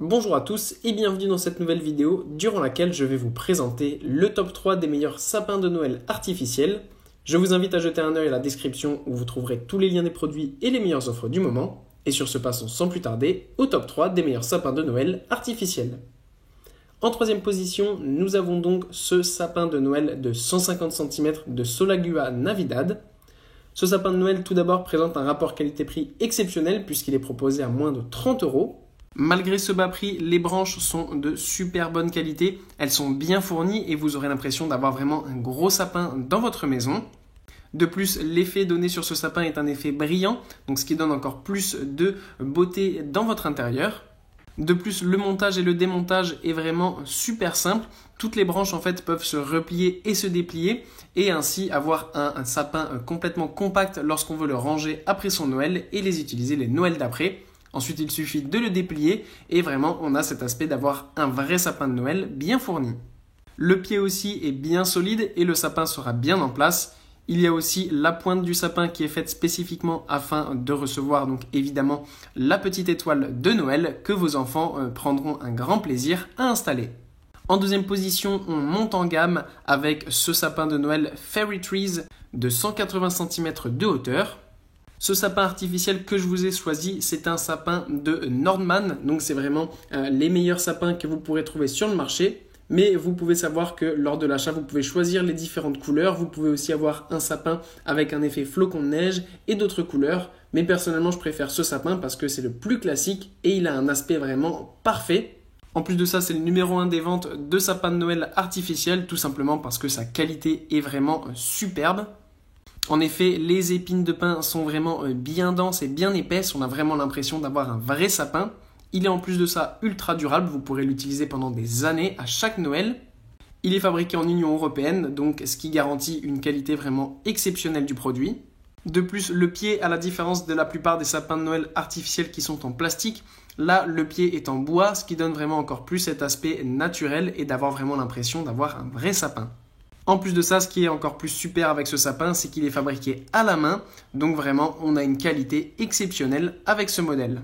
Bonjour à tous et bienvenue dans cette nouvelle vidéo durant laquelle je vais vous présenter le top 3 des meilleurs sapins de Noël artificiels. Je vous invite à jeter un œil à la description où vous trouverez tous les liens des produits et les meilleures offres du moment. Et sur ce, passons sans plus tarder au top 3 des meilleurs sapins de Noël artificiels. En troisième position, nous avons donc ce sapin de Noël de 150 cm de Solagua Navidad. Ce sapin de Noël tout d'abord présente un rapport qualité-prix exceptionnel puisqu'il est proposé à moins de 30 €. Malgré ce bas prix, les branches sont de super bonne qualité, elles sont bien fournies et vous aurez l'impression d'avoir vraiment un gros sapin dans votre maison. De plus, l'effet donné sur ce sapin est un effet brillant, donc ce qui donne encore plus de beauté dans votre intérieur. De plus, le montage et le démontage est vraiment super simple. Toutes les branches en fait peuvent se replier et se déplier et ainsi avoir un sapin complètement compact lorsqu'on veut le ranger après son Noël et les utiliser les Noëls d'après. Ensuite, il suffit de le déplier et vraiment, on a cet aspect d'avoir un vrai sapin de Noël bien fourni. Le pied aussi est bien solide et le sapin sera bien en place. Il y a aussi la pointe du sapin qui est faite spécifiquement afin de recevoir donc évidemment la petite étoile de Noël que vos enfants prendront un grand plaisir à installer. En deuxième position, on monte en gamme avec ce sapin de Noël Fairy Trees de 180 cm de hauteur. Ce sapin artificiel que je vous ai choisi, c'est un sapin de Nordmann, donc c'est vraiment les meilleurs sapins que vous pourrez trouver sur le marché. Mais vous pouvez savoir que lors de l'achat, vous pouvez choisir les différentes couleurs. Vous pouvez aussi avoir un sapin avec un effet flocon de neige et d'autres couleurs. Mais personnellement, je préfère ce sapin parce que c'est le plus classique et il a un aspect vraiment parfait. En plus de ça, c'est le numéro 1 des ventes de sapins de Noël artificiels, tout simplement parce que sa qualité est vraiment superbe. En effet, les épines de pin sont vraiment bien denses et bien épaisses. On a vraiment l'impression d'avoir un vrai sapin. Il est en plus de ça ultra durable. Vous pourrez l'utiliser pendant des années à chaque Noël. Il est fabriqué en Union européenne, donc ce qui garantit une qualité vraiment exceptionnelle du produit. De plus, le pied, à la différence de la plupart des sapins de Noël artificiels qui sont en plastique, là, le pied est en bois, ce qui donne vraiment encore plus cet aspect naturel et d'avoir vraiment l'impression d'avoir un vrai sapin. En plus de ça, ce qui est encore plus super avec ce sapin, c'est qu'il est fabriqué à la main, donc vraiment on a une qualité exceptionnelle avec ce modèle.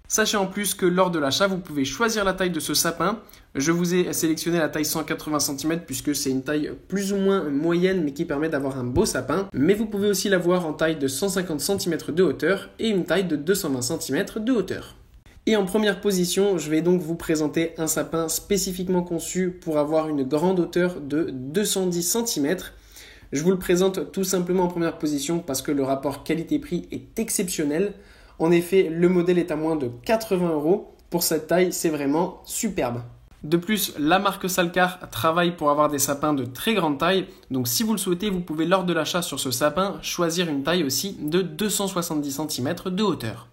Sachez en plus que lors de l'achat, vous pouvez choisir la taille de ce sapin. Je vous ai sélectionné la taille 180 cm puisque c'est une taille plus ou moins moyenne mais qui permet d'avoir un beau sapin. Mais vous pouvez aussi l'avoir en taille de 150 cm de hauteur et une taille de 220 cm de hauteur. Et en première position, je vais donc vous présenter un sapin spécifiquement conçu pour avoir une grande hauteur de 210 cm. Je vous le présente tout simplement en première position parce que le rapport qualité-prix est exceptionnel. En effet, le modèle est à moins de 80 €. Pour cette taille, c'est vraiment superbe. De plus, la marque Salcar travaille pour avoir des sapins de très grande taille. Donc si vous le souhaitez, vous pouvez lors de l'achat sur ce sapin choisir une taille aussi de 270 cm de hauteur.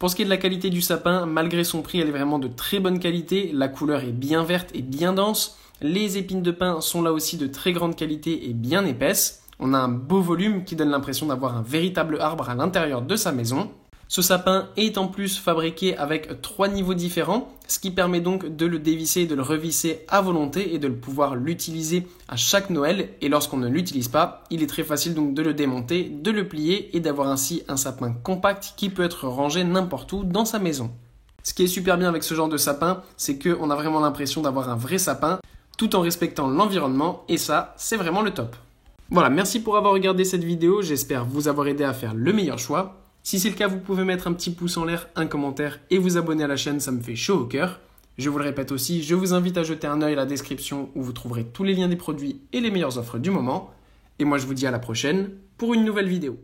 Pour ce qui est de la qualité du sapin, malgré son prix, elle est vraiment de très bonne qualité. La couleur est bien verte et bien dense. Les épines de pin sont là aussi de très grande qualité et bien épaisses. On a un beau volume qui donne l'impression d'avoir un véritable arbre à l'intérieur de sa maison. Ce sapin est en plus fabriqué avec 3 niveaux différents, ce qui permet donc de le dévisser et de le revisser à volonté et de pouvoir l'utiliser à chaque Noël. Et lorsqu'on ne l'utilise pas, il est très facile donc de le démonter, de le plier et d'avoir ainsi un sapin compact qui peut être rangé n'importe où dans sa maison. Ce qui est super bien avec ce genre de sapin, c'est qu'on a vraiment l'impression d'avoir un vrai sapin tout en respectant l'environnement et ça, c'est vraiment le top. Voilà, merci pour avoir regardé cette vidéo, j'espère vous avoir aidé à faire le meilleur choix. Si c'est le cas, vous pouvez mettre un petit pouce en l'air, un commentaire et vous abonner à la chaîne, ça me fait chaud au cœur. Je vous le répète aussi, je vous invite à jeter un œil à la description où vous trouverez tous les liens des produits et les meilleures offres du moment. Et moi je vous dis à la prochaine pour une nouvelle vidéo.